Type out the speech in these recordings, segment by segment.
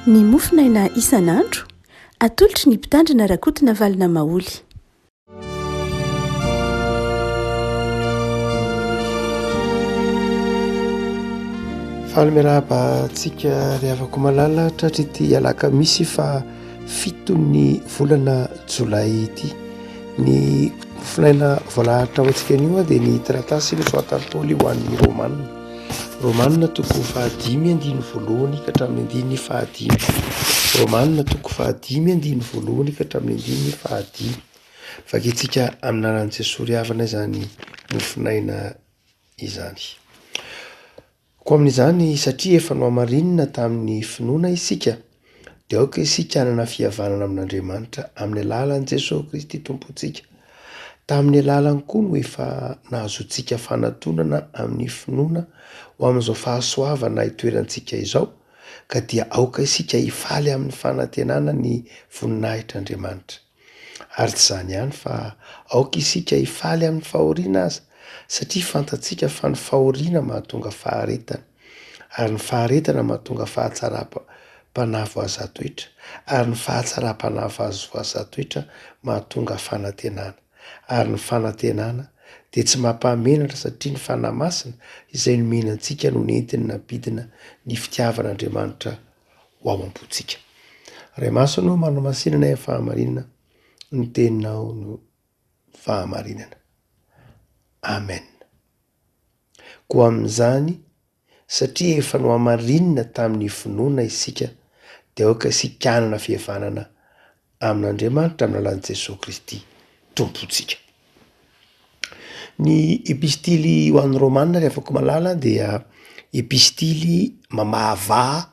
ny mofinaina isan'andro atolotry ny mpitandrina rakotina valina maoly. Falomerabantsika ry havako malala tratrity alakamisy fa 7 volana Jolay ity. Ny mofinaina voalahatra ho antsika anio dia ny taratasy nosoratan'ny Paoly ho an'ny Romanina toko 5:1 ka hatramin'ny 5:1. Romanina toko 5:1 ka hatramin'ny 5:1. Vakintsika amin'ny anaran'i Jesosy ry havana izany mofinaina izany. Koa amin'izany satria efa nohamarinina tamin'ny finoana isika dia aoka isika hanana fihavanana amin'Andriamanitra amin'ny alalan'i Jesosy Kristy tompontsika. Tamin'ny alalany koa no efa nahazontsika fanatonana amin'ny finoana ho amin'izao fahasoavana itoerantsika izao, ka dia aoka isika hifaly amin'ny fanantenana ny voninahitr'Andriamanitra. Ary tsy izany ihany fa aoka isika hifaly amin'ny fahoriana aza, satria fantatsika fa ny fahoriana mahatonga faharetana, ary ny faharetana mahatonga fahatsara-panahy voazatoetra, ary ny fahatsara-panahy voazatoetra mahatonga fanantenana, ary ny fanantenana dia tsy mampahamenatra satria ny fanahy masina izay nomenantsika no nentiny nabidina ny fitiavan'Andriamanitra ho ao am-pontsika. Ray masino manao masinana ny fahamarinana, ny teninao no fahamarinana. Amen. Koa amin'izany satria efa nohamarinina tamin'ny finoana isika dia aoka isika hanana fihavanana amin'Andriamanitra amin'ny alalan'i Jesosy Kristy tompontsika. Ny epistily ho an'ny Romanina ry havako malala dia epistily mamahavaha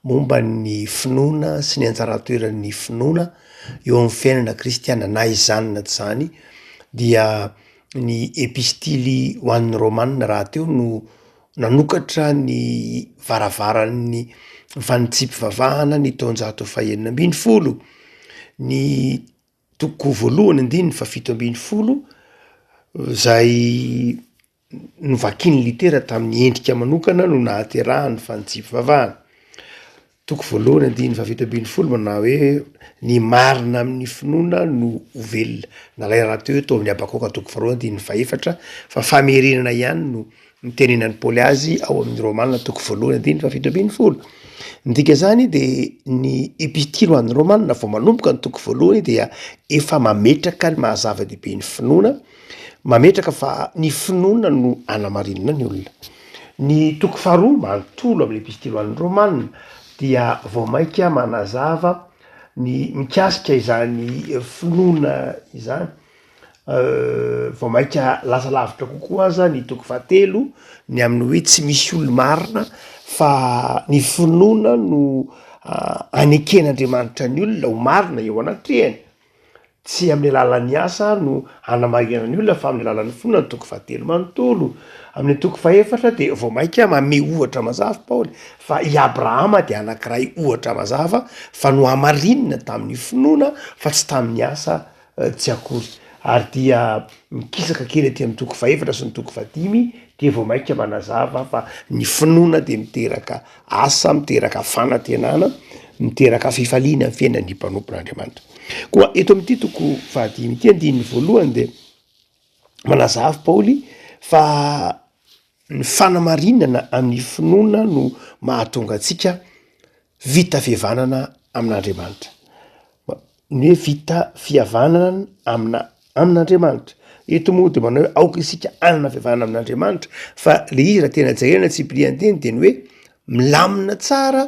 momba ny finoana sy ny anjara toeran'ny finoana eo amin'ny fiainana kristiana na izany na tsy izany. Dia ny epistily ho an'ny Romanina raha teo no nanokatra ny varavaran'ny fanitsim-pivavahana ny taonjato 1920. Ny toko voalohany andiny 17 izay novakiany litera tamin'ny endrika manokana no nahaterahan'ny fanitsim-pivavahana. Toko voalohany andiny 17 manao hoe ny marina amin'ny finoana no ovelona. Nalay raha teo tao amin'ny Abakoka toko 2:4 fa famerenana ihany no nitenenan'ny Paoly azy ao amin'ny Romanina toko voalohany andiny 17. Ndika zany dia ny epistily ho an'ny Romanina vao manomboka ny toko voalohany dia efa mametraka ny mahazava-dehibe ny finoana, mametraka fa ny finoana no anamarinina ny olona. Ny toko faharoa manontolo amin'ny epistily ho an'ny Romanina dia vao maika manazava ny mikasika izany finoana izany. Vao maika lasa lavitra kokoa aza ny toko 3 ny amin'ny hoe tsy misy olo-marina fa ny finoana no aneken'Andriamanitra ny olona ho marina eo anatrehany. Tsy amin'ny alalan'ny asa no anamarina ny olona fa amin'ny alalan'ny finoana ny toko 3 manontolo. Amin'ny toko 4 dia vao maika mame ohatra mazava Paoly fa i Abrahama dia anankiray ohatra mazava fa no hamarinina tamin'ny finoana fa tsy tamin'ny asa tsy akory. Ary dia mikisaka kely aty amin'ny toko 4 sy ny toko 5 dia vao maika manazava fa ny finoana dia miteraka asa, miteraka fanantenana, miteraka fifaliana amin'ny fiainan'ny mpanompon'Andriamanitra. Koa eto amin'ity toko 5 ity andininy voalohany dia manazava Paoly fa ny fanamarinana amin'ny finoana no mahatonga antsika vita fihavanana amin'Andriamanitra. Ny hoe vita fihavanana amin'Andriamanitra. Eto moa dia manao hoe aoka isika hanana fihavanana amin'Andriamanitra fa le izy raha tena jerena Tsipriany teny dia ny hoe milamina tsara,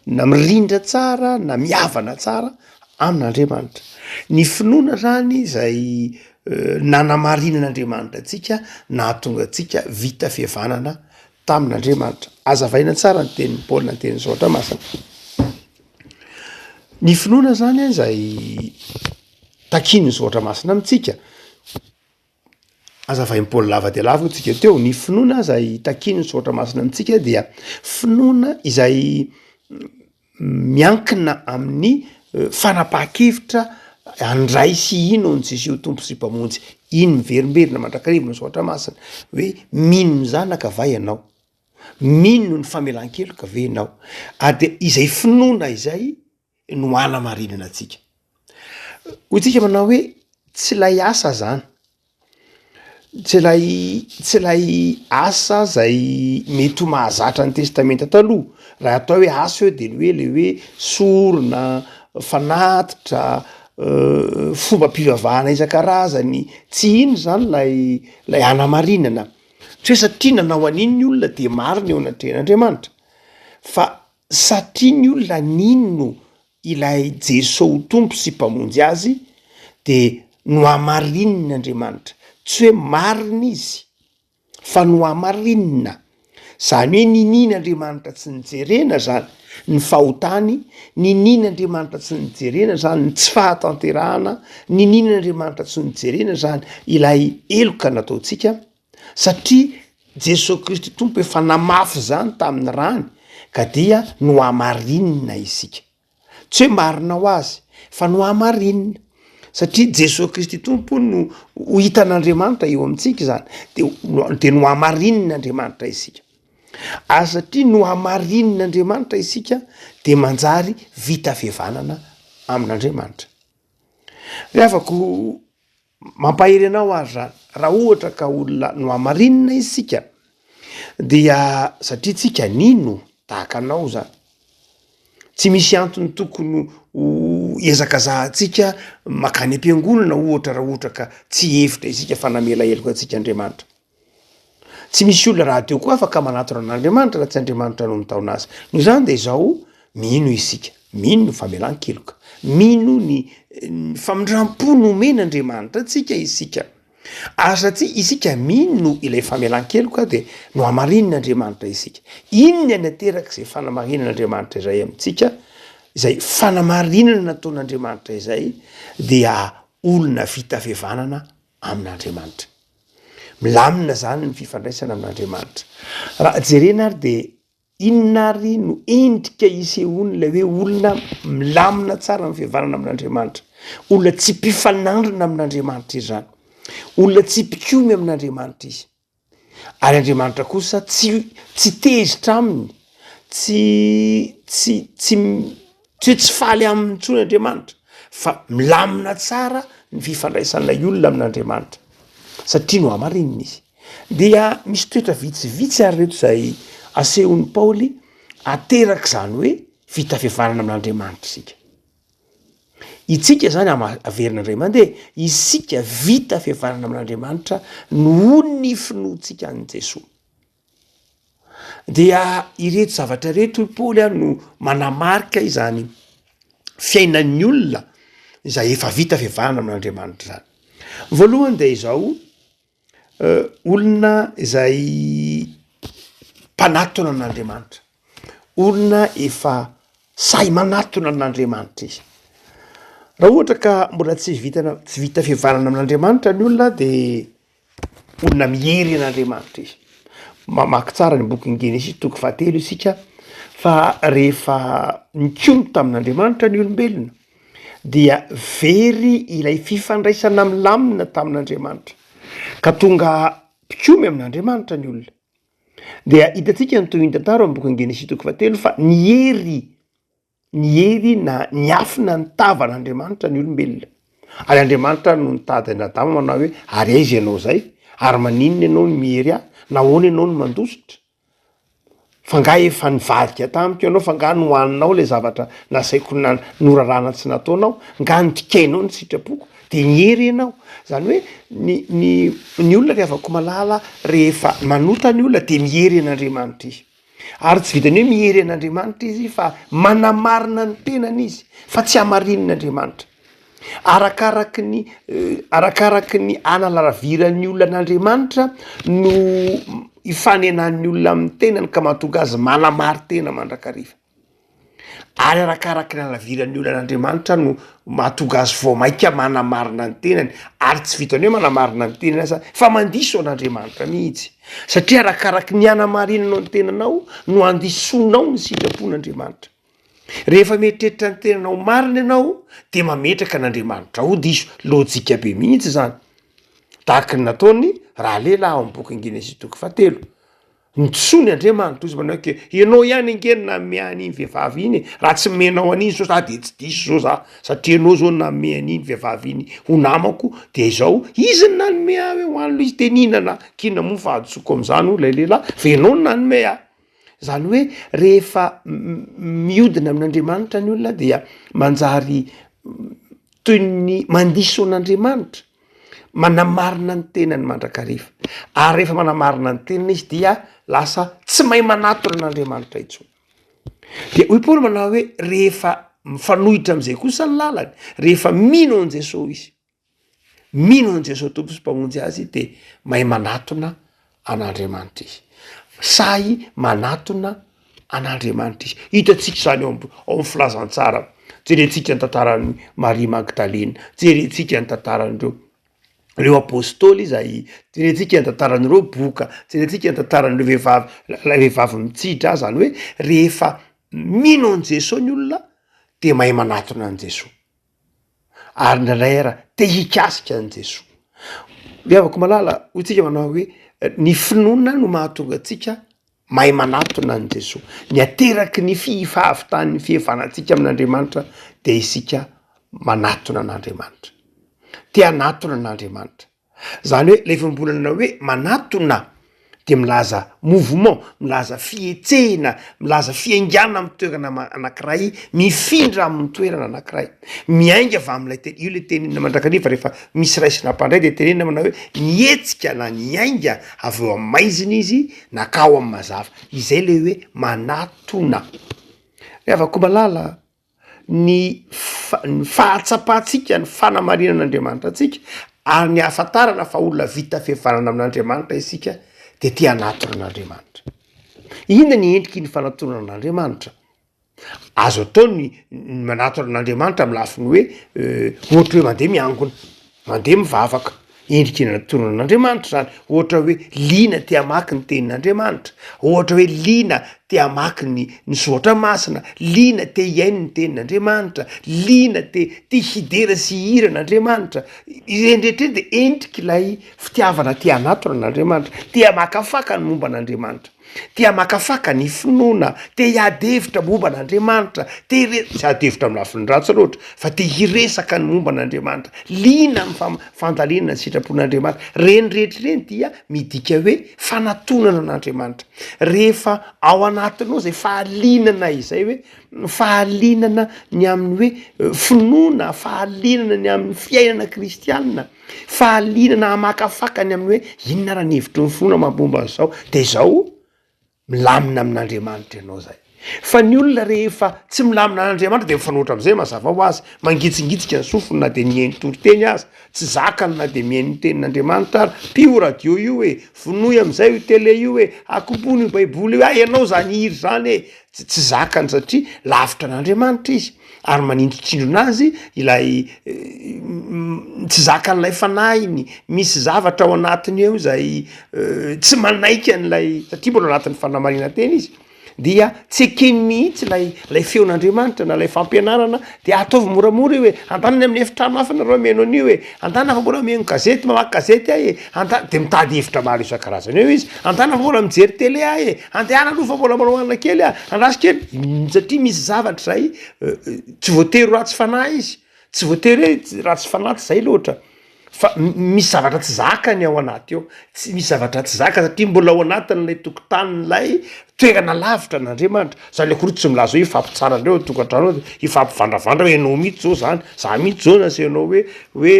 na mirindra tsara, na mihavana tsara amin'Andriamanitra. Ny finoana zany izay nanamarinan'Andriamanitra antsika nahatonga antsika vita fihavanana tamin'Andriamanitra. Azavaina tsara ny tenin'ny Paoly na ny tenin'ny Saotra masina. Ny finoana zany izay takin'ny Saotra masina amintsika. Azavain'ny Paoly lava dia lava tsika teo. Ny finoana izay takin'ny Saotra masina amintsika dia finoana izay miankina amin'ny fanapahan-kevitra andray sy ino ny Jesoa tompo sy mpamonjy. Iny miverimberina mandrakarivo ny Saotra masina hoe mino ny zanaka vai ianao. mino ny famelan-keloka venao de izay finoana izay no anamarinana atsika hoy tsika manao hoe tsy lay asa zany tsy lay asa zay mety ho mahazatra ny testamenta taloha raha atao hoe asa eo de le hoe sorona fanatitra fomba mpivavahana isan-karazany tsy iny zany lay anamarinana tsy hoe satria nanao an'iny ny olona de marina eo anatrehan'Andriamanitra fa satria ny olona nino ilay Jesosy tompo sy mpamonjy azy de no amarinan'Andriamanitra tsy hoe marina izy fa no amarinina zany hoe ninin'Andriamanitra tsy nijerena zany ny fahotany ninin'Andriamanitra tsy nijerena zany ny tsy fahatanterahana ninin'Andriamanitra tsy nijerena zany ilay eloka nataotsika satria Jesosy Kristy tompo efa namafy zany tamin'ny rany ka dia no amarinina isika tsy hoe marina ho azy fa no amarinina satria Jesosy Kristy tompo no ho hitan'Andriamanitra eo amintsika zany de no amarinan'Andriamanitra isika satria no amarinan'Andriamanitra isika de manjary vita fihavanana amin'Andriamanitra re afako mampahery anao azy zany raha ohatra ka olona no amarinina isika dia satria tsika nino tahaka anao zany tsy misy antony tokony iezakazahantsika makany am-piangonana ohatra raha ohatra ka tsy hevitra isika fa namela heloka atsika Andriamanitra tsy misy olona raha teo koa afaka manatora an'Andriamanitra raha tsy Andriamanitra no nitaona azy noho zany de izao mino isika mino no famelan-keloka mino ny famindram-po nomen'Andriamanitra atsika isika satria isika mino ilay famelan-keloka de no amarinan'Andriamanitra isika inony anateraka izay fanamarinan'Andriamanitra izay amintsika izay fanamarinana nataon'Andriamanitra izay dia olona vita fihavanana amin'Andriamanitra milamina zany ny fifandraisana amin'Andriamanitra raha jerena ary de inona ary no endrika isehony lay hoe olona milamina tsara ny fihavanana amin'Andriamanitra olona tsy mpifanandrina amin'Andriamanitra izy zany olona tsy mpikomy amin'Andriamanitra izy ary Andriamanitra kosa tsy tezitra aminy tsy faly aminy ntsony Andriamanitra fa milamina tsara ny fifandraisan'ilay olona amin'Andriamanitra satria no amarinina izy dia misy toetra vitsivitsy ary reto zay asehon'ny Paoly ateraka zany hoe vita fihavanana amin'Andriamanitra isika itsika zany averinandray mandeha isika vita fihavanana amin'Andriamanitra noho ny finoantsika an' Jesosy dia ireto zavatra reto Paoly no manamarika izany fiainan'ny olona izay efa vita fihavanana amin'Andriamanitra zany voalohany de izao olona izay mpanatona an'Andriamanitra olona efa say manatona an'Andriamanitra izy raha ohatra ka mbola tsy vita fihavanana amin'Andriamanitra ny olona de olona mihery an'Andriamanitra izy mamaky tsara ny boky Genesis toko 7 isika fa rehefa nikomy tamin'Andriamanitra ny olombelona dia very ilay fifandraisana milamina tamin'Andriamanitra ka tonga mpikomy amin'Andriamanitra ny olona dia hitatsika ny toy ny tantara amin'ny boky Genesis toko 7 fa nihery na niafina ny tavan'Andriamanitra ny olombelona ary Andriamanitra no nitady an'Adama manao hoe ary aiza ianao zay ary maninona ianao ny mihery ahy nahoana ianao ny mandositra fa nga efa nivadika tamiko ianao fa nga nohaninao le zavatra nasaiko norarana tsy nataonao nga nodikainao ny sitrapoko de nihery ianao zany hoe ny olona re afako malala rehefa manota ny olona de mihery an'Andriamanitra izy ary tsy vitany hoe mihery an'Andriamanitra izy fa manamarina ny tenany izy fa tsy amarinan'Andriamanitra arakaraky ny analaraviran'ny olona an'Andriamanitra no ifanenan'ny olona amin'ny tenany ka mahatonga azy manamary tena mandrakariva ary arakaraky ny alaviran'ny olona an'Andriamanitra no mahatonga azy vao maika manamarina ny tenany ary tsy vitany hoe manamarina ny tenany asa fa mandiso an'Andriamanitra mihitsy satria arakaraky ny anamarinanao ny tenanao no andisonao ny sitrapon'Andriamanitra rehefa mieritreritra ny tenanao marina ianao de mametraka an'Andriamanitra ho diso lojika be mihitsy zany tahaka ny nataony raha lehilahy ao amin'ny boky Genesis toko 7 nytsoa ny andriamanitra izy manao ke ianao ihany angeny naome an'iny vehivavy iny raha tsy menao an'iny so za de tsy diso zao za satria anao zao nanome an'iny vehivavy iny ho namako de zao izy ny nanome ah hoe hoan'lo izy teninana kina mo fahadotsoko am'izany o lay lehilahy ve anao ny nanome ah zany hoe rehefa miodina amin'andriamanitra ny olona dia manjary toy ny mandiso an'andriamanitra manamarina ny tenany mandrakariva ary rehefa manamarina ny tenana izy dia lasa tsy mahay manatona an'andriamanitra intsony de hoy Paoly manao hoe rehefa mifanohitra am'izay kosa ny lalany rehefa mino an' Jesosy izy mino an' Jesosy tompo sy mpamonjy azy de mahay manatona an'andriamanitra izy say manatona an'andriamanitra izy hitatsika zany ao amin'ny filazantsara jerentsika ny tantaran'ny Maria Magdalena jerentsika ny tantaran'ireo reo apôstôly izay jerentsika ny tantaran'ireo boka jerentsika ny tantaran'ireo vehivavy mitsidra zany hoe rehefa mino an' Jesosy ny olona de mahay manatona an' Jesosy ary ndraindray ara te hikasika an' Jesosy le avako malala hotsika manao hoe ny finoana no mahatonga atsika mahay manatona an' Jesosy ny ateraky ny fifahavitany ny fihevanatsika amin'Andriamanitra de isika manatona an'Andriamanitra te anatona an'Andriamanitra zany hoe le fimbolana hoe manatona de milaza mouvement milaza fietsehana milaza fiaingana amin'ny toerana anankiray mifindra amin'ny toerana anankiray miainga avy am'lay io le tenenina mandrakariva rehefa misy raisina ampandray de tenenina manao hoe nietsika na niainga avy eo amin'ny maizina izy nakao amin'ny mazava izay le hoe manatona re avako malala ny fahatsapahtsika ny fanamarinan'Andriamanitra atsika ary ny ahafantarana fa olona vita fihavanana amin'Andriamanitra isika de ty anatona an'Andriamanitra inona ny endriky ny fanatonana an'Andriamanitra azo atao ny manatona an'Andriamanitra amin'ny lafiny hoe ohatra hoe mandeha miangona mandeha mivavaka endriky ny anatonana an'Andriamanitra zany ohatra hoe lina te hamaky ny tenin'Andriamanitra ohatra hoe lina te hamaky ny soatra masina lina te hiainy ny tenin'Andriamanitra lina te hidera sy hira n'Andriamanitra irendrehetra de endriky ilay fitiavana te hanatona an'Andriamanitra te hamakafaka ny momba an'Andriamanitra te hamakafaka ny finoana te hiadevitra momba an'Andriamanitra tsy hiadevitra amin'ny lafiny ratsy loatra fa te hiresaka ny momba an'Andriamanitra lina ny fandalena ny sitrapon'Andriamanitra reny rehetra reny dia midika hoe fanatonana an'Andriamanitra rehefa ao anatinao zay fahalinana izay hoe fahalinana ny amin'ny hoe finoana fahalinana ny amin'ny fiainana kristianina fahalinana hamakafaka ny amin'ny hoe inona raha ny hevitry ny finoana mampomba an'izao de zao milamina amin'Andriamanitra ianao zay fa ny olona rehefa tsy milamina an'Andriamanitra de mifanohitra am'izay mazava ho azy mangitsingitsika ny sofiny na de mihaino toroteny azy tsy zakany na de mihaino tenin'Andriamanitra ary mpio radio io hoe finoy am'izay io tele io hoe akompony io baiboly io ianao zany hiry zany e tsy zakany satria lavitra an'Andriamanitra izy ary manindotsindrona azy ilay tsy zakan'ilay fanahiny misy zavatra ao anatiny eo zay tsy manaiky an'lay satria mbola anatin'ny fanamarina teny izy dia tsy ekeny mihitsy lay feon'Andriamanitra na lay fampianarana de ataovy moramora io hoe andanany amin'ny efitrano hafa nareo meno an'io hoe andana fa mbola meno gazety mamaky gazety ahy de mitady hevitra maro isan-karazany eo izy andana fa mbola mijery tele ahy andehana aloha fa mbola manoana kely andraso kely satria misy zavatra zay tsy voatery ratsy fanahy izy tsy voatery hoe ratsy fanahy zay loatra fa misy zavatra tsy zakany ao anaty eo tsy misy zavatra tsy zaka satria mbola ao anatin'lay tokotanin'lay toerana lavitra n'Andriamanitra zany le koroty tsy milaza hoe ifampitsara andreo tokantrano ifampivandravandra hoe enao mihitsy zao zany za mihitsy zao nasenao hoe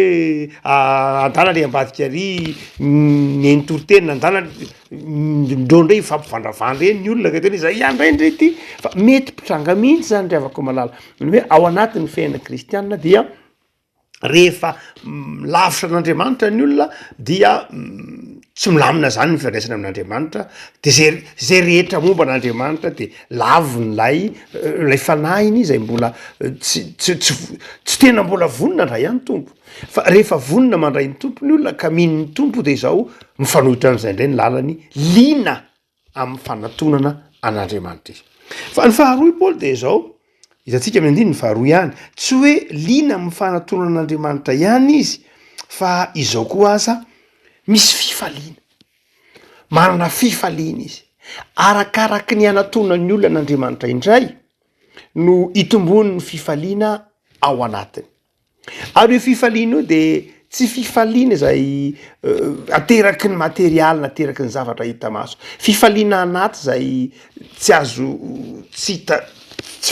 andana le ambadika ary neny toroteny andana ndrondre ifampivandravandra eny ny olona ka tena zay iandraindray ty fa mety mpitranga mihitsy zany ry avako malala hoe ao anatin'ny fiainana kristianina dia rehefa lavitra an'Andriamanitra ny olona dia tsy milamina zany ny fiandraisana amin'Andriamanitra de zay rehetra momba an'Andriamanitra de laviny lay fanahiny zay mbola tsy tena mbola vonona ndray ihany tompo fa rehefa vonona mandray ny tompo ny olona ka mino ny tompo de zao mifanohitra am'izay indray ny lalany lina amin'ny fanatonana an'Andriamanitra izy fa ny faharoa Paoly de zao hitantsika amin'ny andiny ny faharoa ihany tsy hoe lina amin'ny fanatonana an'Andriamanitra ihany izy fa izao koa aza misy fifaliana manana fifaliana izy arakaraky ny anatona ny olona n'Andriamanitra indray no itombony ny fifaliana ao anatiny. Ary io fifaliana io de tsy fifaliana zay ateraky ny materialy na ateraky ny zavatra hita maso. Fifaliana anaty zay tsy azo tsy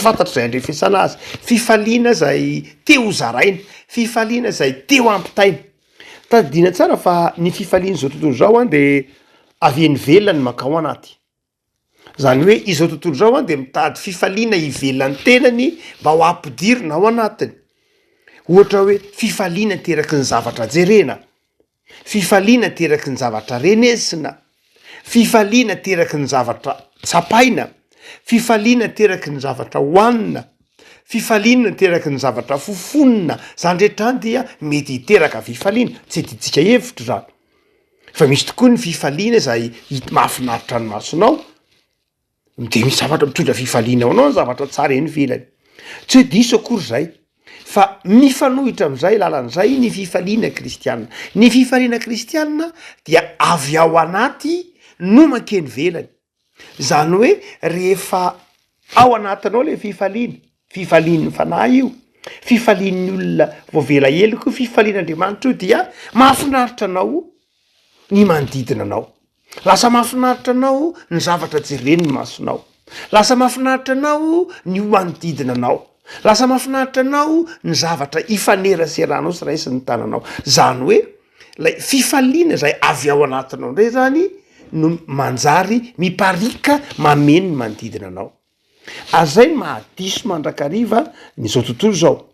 fantatry zay andrefesana azy. Fifaliana zay teo hozaraina, fifaliana zay teo ampitaina. Tadidina tsara fa ny fifaliana zao tontolo zao de avy velany makao anaty. Zany hoe izao tontolo zao de mitady fifaliana ivelan'ny tenany mba ho ampidirina ao anatiny. Ohatra hoe fifaliana teraky ny zavatra jerena, fifaliana teraky ny zavatra renesina, fifaliana teraky ny zavatra tsapaina, fifaliana teraky ny zavatra hoanina, fifaliana teraky ny zavatra fofonina. Zany rehetra dia mety hiteraka fifaliana, tsy tiditsika hevitra zany. Fa misy tokoa ny fifaliana zay mahafinaritra ny masonao, de misy zavatra mitondra fifaliana ao anao, ny zavatra tsara eny velany. Tsy hoe diso akory zay, fa mifanohitra am'izay lalan'izay ny fifaliana kristianina. Ny fifaliana kristianina dia avy ao anaty no makeny velany. Zany hoe rehefa ao anatinao le fifalian'ny fanahy io, fifalian'ny olona voavela heliko, fifalian'Andriamanitra io dia mahafinaritra anao ny manodidina anao. Lasa mahafinaritra anao ny zavatra jereny ny masonao. Lasa mahafinaritra anao ny manodidina anao. Lasa mahafinaritra anao ny zavatra ifaneraseranao sy raisin'ny tananao. Zany hoe lay fifaliana zay avy ao anatinao ndray zany no manjary miparika mameno ny manodidina anao. Azay ny mahadiso mandrakariva nyzao tontolo zao.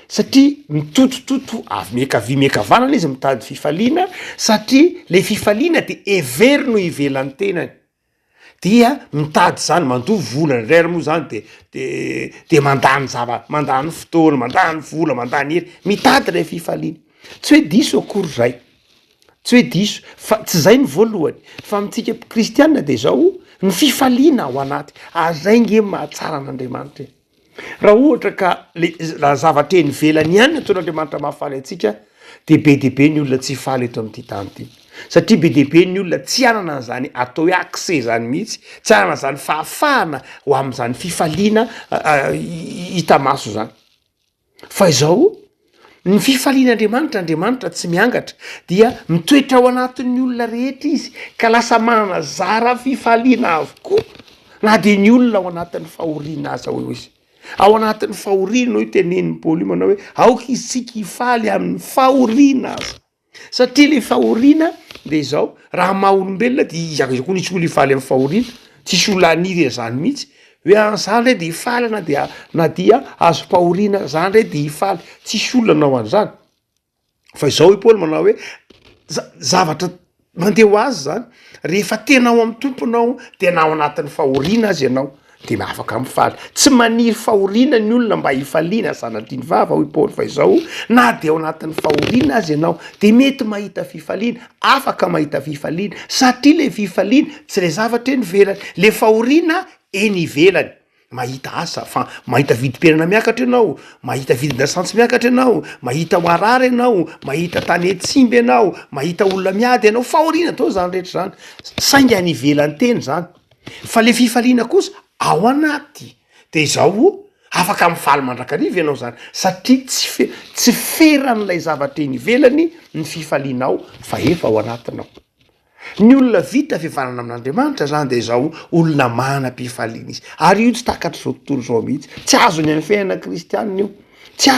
Satria mitotototo avy miakavanana izy mitady fifaliana, satria le fifaliana de hevery no ivelan'ny tenany. Dia mitady zany mandovy vola indray moa zany de mandany fotoana, mandany vola, mandany hery, mitady le fifaliana. Tsy hoe diso akory zay, tsy hoe diso, fa tsy zay ny voalohany. Fa amitsika kristianina de zao ny fifaliana ao anaty. Azay nge mahatsara an'Andriamanitra. Raha ohatra ka raha zavatra eny velany ihany ataon'Andriamanitra mahafaly antsika, de be ny olona tsy faly eto amin'ity tany ity. Satria be ny olona tsy anana an'izany atao hoe accès zany mihitsy, tsy anana zany fahafahana ho am'izany fifaliana hita maso zany. Fa izao ny fifalian'Andriamanitra, Andriamanitra tsy miangatra, dia mitoetra ao anatin'ny olona rehetra izy ka lasa manana zara fifaliana avokoa. Na de ny olona ao anatin'ny fahoriana aza hoy izy. Ao anatin'ny fahoriana io tenen'ny Paoly manao hoe aoka isika hifaly amin'ny fahoriana aza. Satria le fahoriana de zao raha maha-olombelona de izy koa nisy olo hifaly amin'ny fahoriana, tsisy olona aniry zany mihitsy hoe zany re de hifaly na dia azo pahoriana zany re de hifaly, tsisy olona anao an'izany. Fa izao i Paoly manao hoe zavatra mandeha ho azy zany, rehefa tenao amin'ny tomponao de nao anatin'ny fahoriana azy ianao de afaka mifaly. Tsy maniry fahoriana ny olona mba hifaliana zanatry ny vava hoy Paoly, fa izao na de ao anatin'ny fahoriana azy ianao de mety mahita fifaliana, afaka mahita fifaliana, satria le fifaliana tsy le zavatra eny velany, le fahoriana eny ivelany. Mahita asa, fa mahita vidim-piainana miakatra ianao, mahita vidin-dasantsy miakatra ianao, mahita hoarara ianao, mahita tany etsimby ianao, mahita olona miady ianao, fahoriana to zany rehetra zany. Saingy any ivelany teny zany. Fa le fifaliana kosa ao anaty. De izao afaka mifaly mandrakariva ianao zany, satria tsy feran'ilay zavatra eny ivelany ny fifalianao, fa efa ao anatinao. Ny olona vita fihavanana amin'Andriamanitra zany de zao olona manam-pifaliana izy. Ary io tsy takatry zao tontolo zao mihitsy. Tsy azony amin'ny fiainana kristianina io. Tsy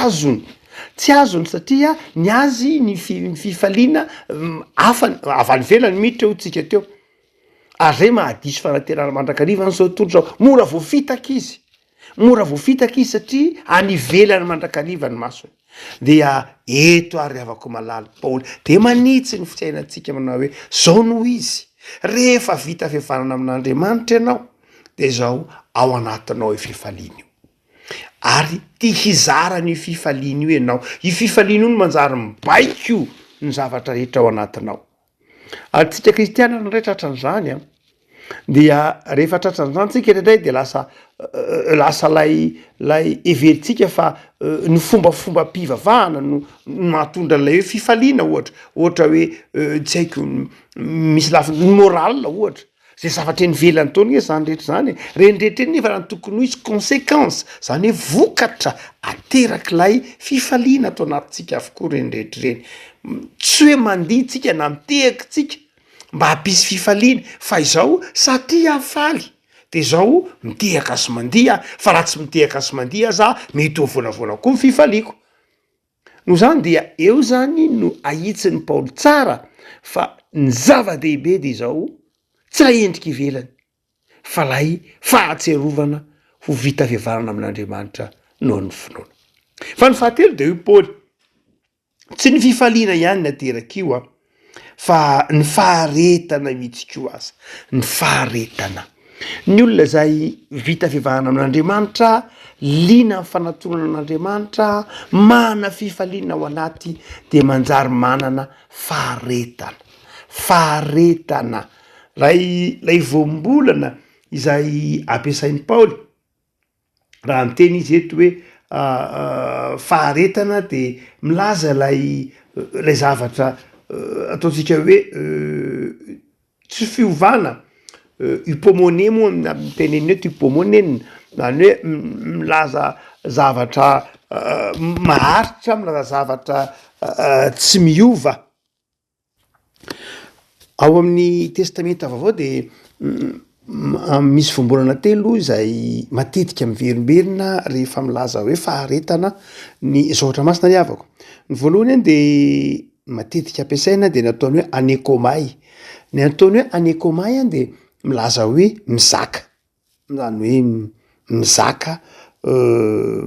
azony satria ny azy ny fifaliana avy velany miditra eo tsika teo. Ary zay mahadiso fanaterana mandrakariva n'izao tontolo zao. Mora voafitaka izy satria any ivelany mandrakariva ny masony. Dia eto ary avako malala Paoly de manitsy ny fisainantsika manao hoe zao noho izy rehefa vita fihavanana amin'Andriamanitra ianao de zao ao anatinao i fifaliana io. Ary ty hizara ny fifaliana io ianao. I fifaliana io no manjary mibaiko io ny zavatra rehetra ao anatinao. Ary tsika kristiana ndray tratran'izany dia rehefa tratran'izany tsika indray de lasa lay everitsika fa ny fombafomba mpivavahana no mahatondra an'ilay hoe fifaliana ohatra hoe tsy haiko misy lafiny moral ohatra. zay zavatra nivelany taony e zany rehetra zany renydrehetra eny nefa raha ny tokony ho isy conséquence zany hoe vokatra aterak'ilay fifaliana atao anatintsika avokoa renydrehetra reny tsy hoe mandiha tsika na mitehaka tsika mba hampisy fifaliana fa izao satria afaly de zao mitehaka sy mandiha fa raha tsy mitehaka sy mandiha za mety ho vonavona koa mififaliako no zany dia eo zany no ahitsin'ny Paoly tsara fa ny zava-dehibe de zao tsy raha endrika ivelany fa lay fahatserovana ho vita fiavarana amin'Andriamanitra noho ny finoana fa ny fahatelo de io Paoly tsy ny fifaliana ihany nateraka io fa ny faharetana mihitsy koa aza ny faharetana ny olona zay vita fiavarana amin'Andriamanitra lina ny fanatonana an'Andriamanitra mana fifaliana ao anaty de manjary manana faharetana lay voambolana izay ampiasain'ny Paoly raha miteny izy eto hoe faharetana de milaza lay zavatra ataotsika hoe tsy fiovana hypomone moa miteneny eto hypomone zany hoe milaza zavatra maharitra milaza zavatra tsy miova ao amin'ny testamenta vaovao de misy voambolana telo izay matetika miverimberina rehefa milaza hoe faharetana ny zotra masina ny avako ny voalohany any de matetika ampiasaina de nataony hoe anekomay ny ataony hoe anekomay any de milaza hoe mizaka zany hoe mizaka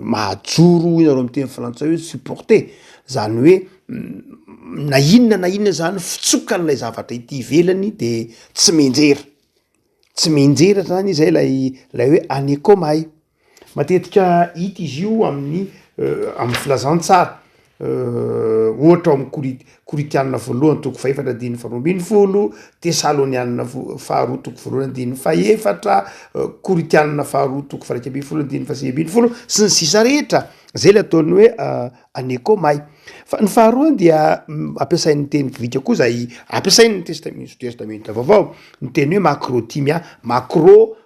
mahajoro inareo amin'ny teny frantsay hoe supporter zany hoe na inona zany fitsokan'ilay zavatra ity ivelany de tsy menjera zany izay lay hoe anekomay matetika hita izy io amin'ny filazantsara ohatra amin'ny koritianina voalohany toko faefatra diny faharoambiny folo tesalonianina faharoa toko voalohany diny faefatra koritianina faharoa toko faraika ambiny folo diny fasy ambiny folo sy ny sisa rehetra zay le ataony hoe anekomay fa ny faharoany dia ampiasain'ny teny grika koa zay ampiasain'ny testamenta vaovao ny teny hoe macrotimia macro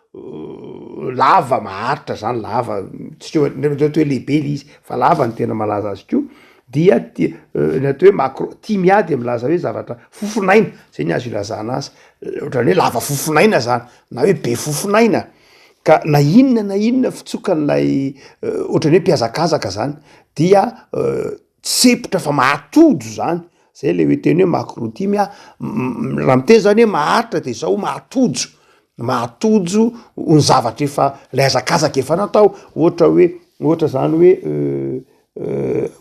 lava maharitra zany lava tsika hoe lehibe le izy fa lava ny tena malaza azy ko dia ny atao hoe macrotimia de milaza hoe zavatra fofonaina zay ny azo ilazana azy ohatrany hoe lava fofonaina zany na hoe be fofonaina ka na inona fitsokan'lay ohatrany hoe mpiazakazaka zany dia tsepotra fa mahatojo zany zay le hoe teny hoe macrotimia raha miteny zany hoe maharitra de zao mahatojo ny zavatra efa lay azakazaka efa natao ohatra zany hoe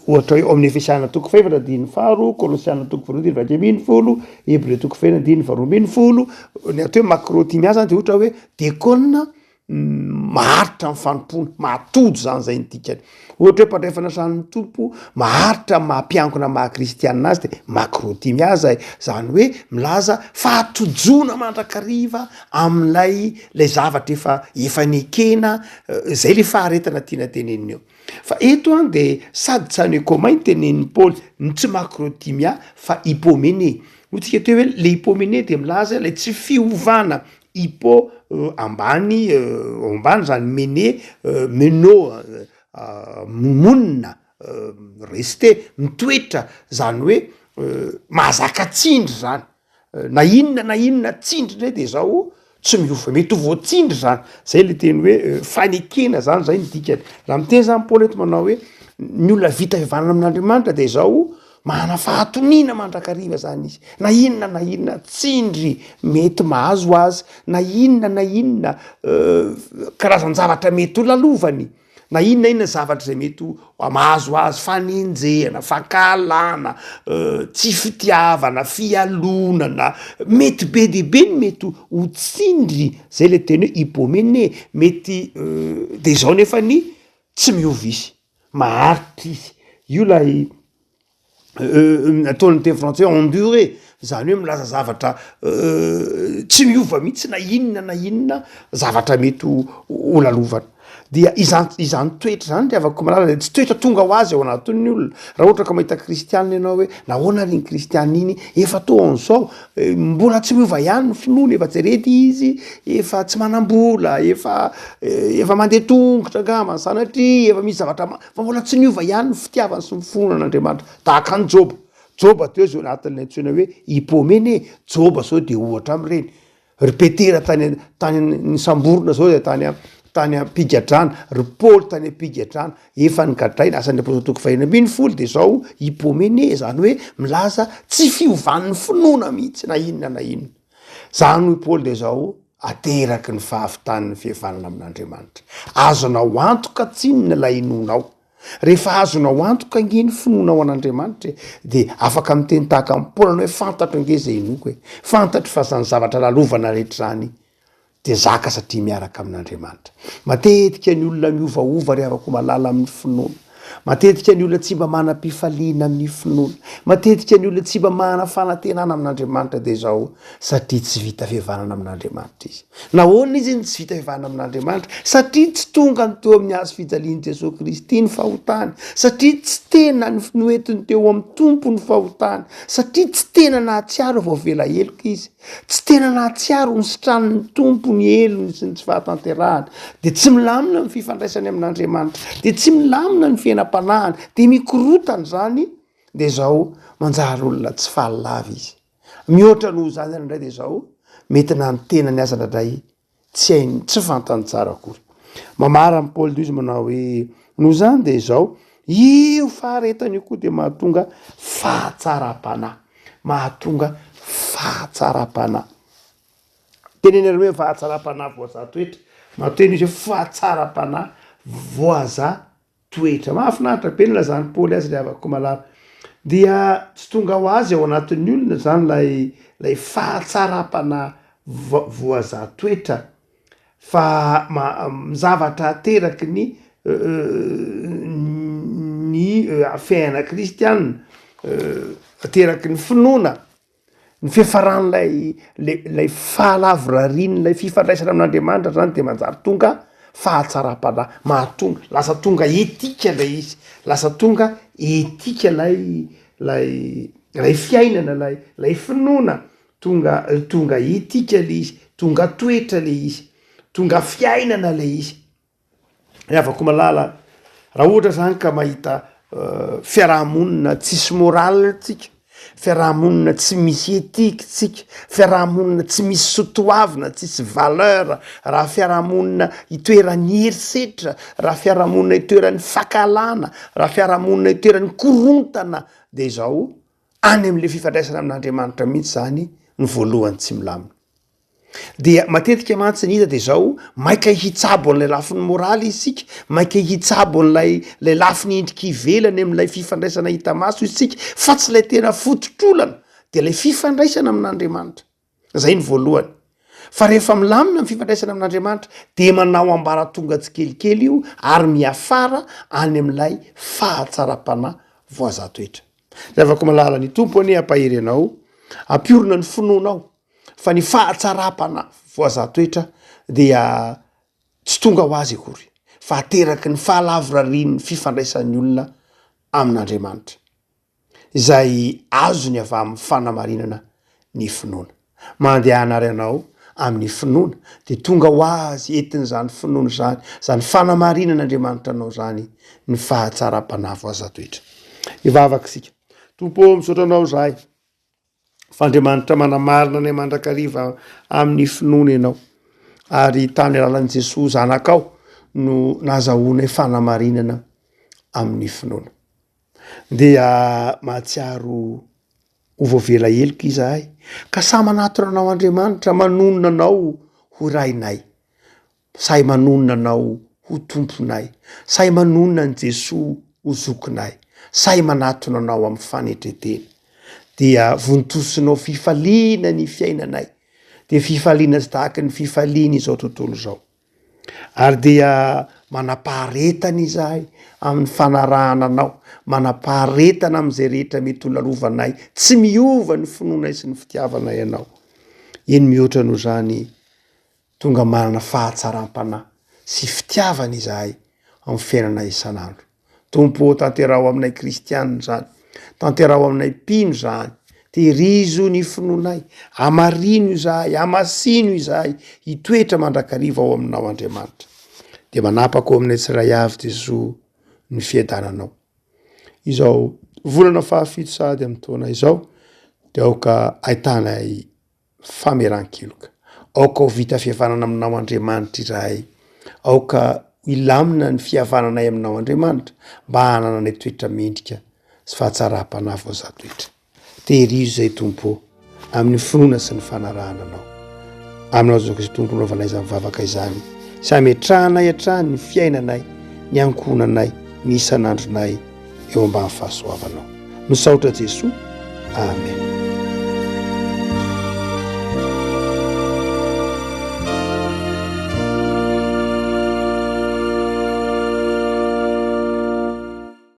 ohatra hoe amin'ny Efesiana toko faefatra diny faharoa Kolosiana toko faharoa diny valo ambiny folo Hebreo toko faefatra diny faharoa ambiny folo ny atao hoe macrotimia zany de ohatra hoe dekona maharitra amin'ny fanompona mahatojo zany zay ny dikany ohatra hoe mpandray fanasan'ny tompo maharitra mampiankona mahakristianina azy de macrotimia zany hoe milaza fahatojona mandrakariva amin'lay zavatra efa nekena zay le faharetana tiana tenenina eo fa eto any de sady tsy anekomay ny tenen'ny Paoly ny tsy macrotimia fa hypomene otsika teo hoe le hypomene de milaza lay tsy fiovana hypo ambany zany mene meno monina reste mitoetra zany hoe mahazaka tsindry zany na inona tsindry ndray de zao tsy miova mety ho voatsindry zany zay le teny hoe fanekena zany zay ny dikany raha miteny zany Paoly eto manao hoe ny olona vita fiavarana amin'Andriamanitra de zao mana fahatonina mandrakariva zany izy na inona tsindry mety mahazo azy na inona karazan-javatra mety ho lalovany na inona zavatra zay mety mahazo azy fanenjehana fankahalana tsy fitiavana fialonana mety be dehibe ny mety ho tsindry zay le teny hoe hypomene mety de zao nefany tsy miova izy maharitra izy io lay ataon'ny teny frantsay enduré zany hoe milaza zavatra tsy miova mihitsy na inona zavatra mety ho lalovana dia izany toetra zany de avako malala tsy toetra tonga ho azy ao anatin'ny olona raha ohatra ka mahita kristianina ianao hoe nahoana riny kristianina iny efa toan'izao mbola tsy miova ihany ny finoana efa jerety izy efa tsy manam-bola efa mandeha tongotra angama sanatria efa misy zavatra fa mbola tsy niova ihany ny fitiavany sy mifonan'andriamanitra tahaka ny joba teo zao anatin'la antsoina hoe hipomene joba zao de ohatra am'ireny ripetera tany ny samborona zao de tany ampigadrana ry paoly tany ampigadrana efa nygadraina asan'ny apôstôly toko fahina ambiny folo de zao hipomene zany hoe milaza tsy fiovan'ny finoana mihitsy na inona zany hoe paoly de zao ateraky ny fahavitan'ny fihavanana amin'andriamanitra azonao antoka tsinona lay inonao rehefa azonao antoka angeny finoana ao an'andriamanitra de afaka miteny tahaka amin'ny paoly anao hoe fantatro ange zay inoko hoe fantatro fa zany zavatra lalovana rehetra zany de zaka satria miaraka amin'andriamanitra matetika ny olona miovaova ry avako malala amin'ny finoana matetika ny olona tsy mba manam-pifaliana amin'ny finoana matetika ny olona tsy mba mana fanantenana amin'andriamanitra de zao satria tsy vita fihavanana amin'andriamanitra izy nahoana izy iny tsy vita fihavanana amin'andriamanitra satria tsy tonga ny teo amin'ny azo fijalian'i Jesosy Kristy ny fahotany satria tsy tena ny noentiny teo amin'ny tompo ny fahotany satria tsy tena nahatsiaro vao vela heloka izy tsy tena nahatsiaro ny sitran'ny tompo ny elony sy ny tsy fahatanterahany de tsy milamina ny fifandraisany amin'andriamanitra de tsy milamina ny fiainam-panahany de mikorotany zany de zao manjary olona tsy fahalavy izy mihoatra noho zany any indray de zao mety na ny tena ny azanadray tsy hainy tsy fantany tsara akory mamara amin'ny paoly de izy manao hoe noho zany de zao io faharetany io koa de mahatonga fahatsaram-panahy mahatonga fahatsaram-panahy teneny hoe fahatsaram-panahy voaza toetra mateny izy hoe fahatsaram-panahy voaza toetra mahafinaritra be nila zany paoly azy le avako malala dia tsy tonga ho azy ao anatin'ny olona zany lay fahatsaram-panahy voaza toetra fa zavatra ateraky ny fiaina kristianina ateraky ny finoana ny fiafarany lay fahalavorariny lay fifandraisana amin'andriamanitra zany de manjary tonga fahatsaram-panahy mahatonga lasa tonga etika lay izy lasa tonga etika lay fiainana lay finoana tonga etika le izy tonga toetra le izy tonga fiainana le izy afako malala raha ohatra zany ka mahita fiarahamonina tsisy moral tsika fiarahamonina tsy misy etika tsika fiarahamonina tsy misy sotoavina tsisy valeur raha fiarahamonina itoeran'ny herisetra raha fiarahamonina itoeran'ny fakalana raha fiarahamonina itoeran'ny korontana de zao any am'le fifandraisana amin'andriamanitra mihitsy zany ny voalohany tsy milamina dia matetika mantsiny hita de zao maika hitsabo an'lay lafiny moraly isika maika hitsabo an'lay lafiny endriky ivelany am'lay fifandraisana hita maso isika fa tsy lay tena fototrolana de lay fifandraisana amin'andriamanitra zay ny voalohany fa rehefa milamina ny fifandraisana amin'andriamanitra de manao ambara tonga tsy kelikely io ary miafara any am'lay fahatsaram-panahy voaza toetra zay afaka malala ny tompo anie ampahery anao ampiorina ny finoanao fa ny fahatsaram-panahy voaza toetra dia tsy tonga ho azy akory fa ateraky ny fahalavorariny fifandraisan'ny olona amin'andriamanitra izay azony avy amin'ny fanamarinana ny finoana mandeha anary anao amin'ny finoana de tonga ho azy entiny zany finoana zany fanamarinan'andriamanitra anao zany ny fahatsaram-panahy voaza toetra ivavaka sika tompo misaotra anao zahay fandriamanitra manamarina ny mandrakariva amin'ny finoana ianao ary tany alalan'i Jesosy zanakao no nazahoana fanamarinana amin'ny finoana dia mahatsiaro ovovela heloka izahay ka sa manatona anao Andriamanitra manonona anao ho rainay say manonona anao ho tomponay say manonona an' Jesosy ho zokinay say manatona anao amin'ny fanetretena dia vontosinao fifaliana ny fiainanay de fifaliana tsy tahaky ny fifaliana izao tontolo zao ary dia manapaharetana izahay amin'ny fanarahana anao manapaharetana am'izay rehetra mety ho lalovanay tsy miova ny finoanay sy ny fitiavanay anao iny mihoatra noho zany tonga manana fahatsaram-panahy sy fitiavana izahay amin'ny fiainana isan'andro. Tompo tanteraho aminay kristianina zany, tanteraho aminay mpino zany, terizo ny finoanay, amarino izahay, amasino izahay, hitoetra mandrakariva ao aminao Andriamanitra. De manapako aminay tsiray avy Jesoa ny fiadananao. Izao volana fahafito sady amin'ny taona izao de aoka ahitanay fameran-keloka, aoka ho vita fihavanana aminao Andriamanitra izahay, aoka ilamina ny fihavananay aminao Andriamanitra mba hanananay toetra mendrika sy fahatsara-panafo ao za toetra. Tehirizo zay Tompo amin'ny finoana sy ny fanarahana anao. Aminao zao Kristy Tompo naovanay izany vavaka izany, sy ametrahanay hatrany ny fiainanay, ny ankonanay, ny isan'andronay eo ambany fahasoavanao. Misaotra Jesoa. Amen.